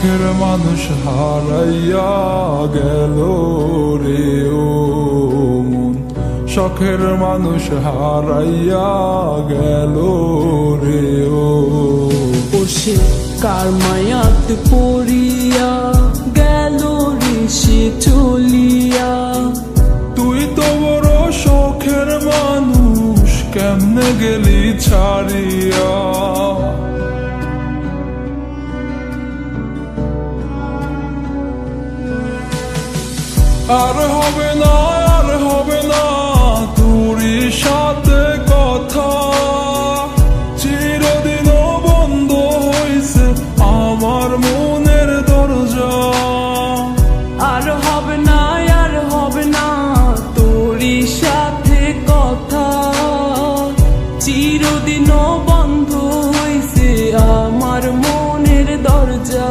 শখের মানুষ হারাইয়া গেল রে ও মন, শখের মানুষ হারাইয়া গেল রে ও। সে কার মায়াত পড়িয়া গেল রে সে চলিয়া। তুই তো বড় শখের মানুষ, কেমনে গেলি ছাড়িয়া। আর হবে না, আর হবে না তোরই সাথে কথা, চিরদিনও বন্ধ হইছে আমার মনের দরজা। আর হবে না, আর হবে না তোরই সাথে কথা, চিরদিনও বন্ধ হইছে আমার মনের দরজা।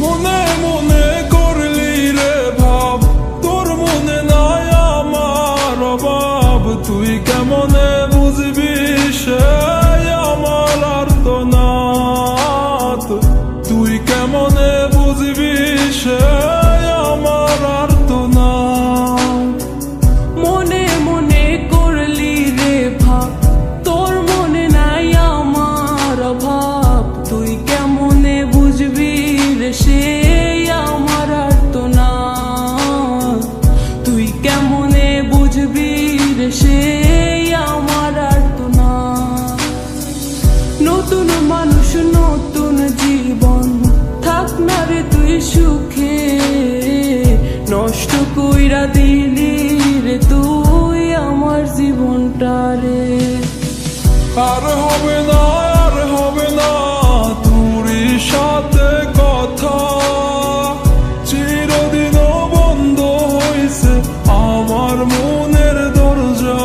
মনে মনে করলি রে ভাব, তোর মনে নাই আমার অভাব। তুই কেমনে বুঝবি সে আমার আর্তনাদ, তুই কেমনে বুঝবি সে আমার আর্তনাদ। মনে মনে করলি রে ভাব, তোর মনে নাই আমার অভাব। তুই কেমনে বুঝবি রে সে আমার আর্তনাদ, তুই কেমনে বুঝবি রে সে আমার আর্তনাদ। নতুন মানুষ নতুন জীবন, থাক না রে তুই সুখে, নষ্ট কইরা দিলি রে তুই আমার জীবনটা রে। আর হবে না, আর হবে না তোরই সাথে কথা, চিরদিনও বন্ধ হইছে আমার মনের দরজা।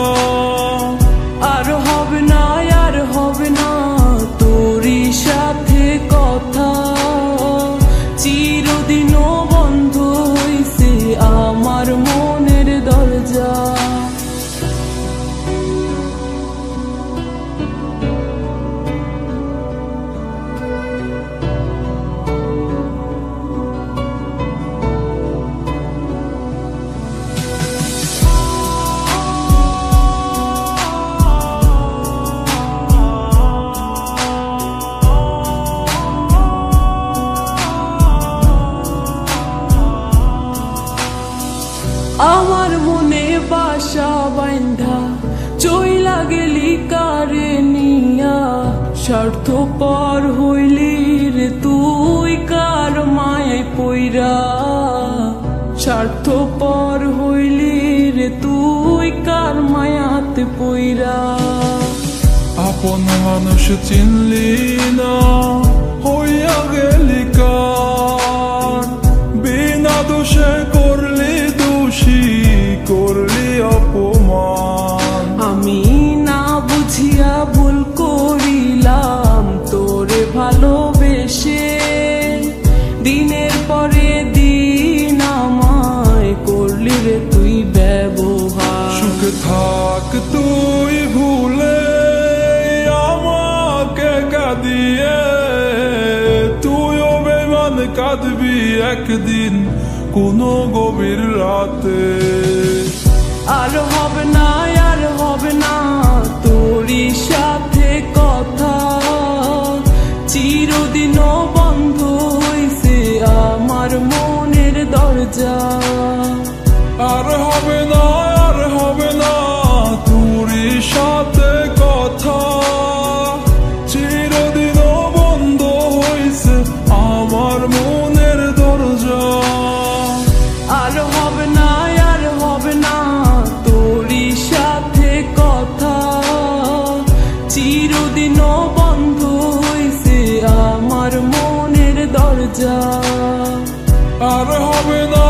আর হবে না, আর হবে না তোরই সাথে কথা, চিরদিনও বন্ধ হইছে আমার মনের দরজা। আমার মনে বাসা বাইন্ধা চইলা গেলি কারে নিয়া, স্বার্থপর হইলি রে তুই কার মায়ায় পইরা। স্বার্থপর হইলি রে তুই কার মায়াতে পইরা। আপন মানুষ চিনলি না, হইয়া গেলি কার, বিনা দোষে করলি দোষী, করলি অপমান। আমি না বুঝিয়া ভুল করিলাম তোরে ভালোবেসে, দিনের পরে দিন আমায় করলি রে তুই ব্যবহার। সুখে থাক তুই ভুলে আমাকে কাঁদিয়ে, তুইও বেমান কাঁদবি একদিন কোনো গভীর রাতে। আর হবে না, আর হবে না তোরই সাথে কথা, চিরদিনও বন্ধ হইছে আমার মনের দরজা। আর হবে না, আর হবে না তোরই সাথে কথা, চিরদিনও বন্ধ হইছে আমার মনের দরজা। আর হবে না, আর হবে না তোরই সাথে কথা, চিরদিনও বন্ধ হইছে আমার মনের দরজা। আর হবে না,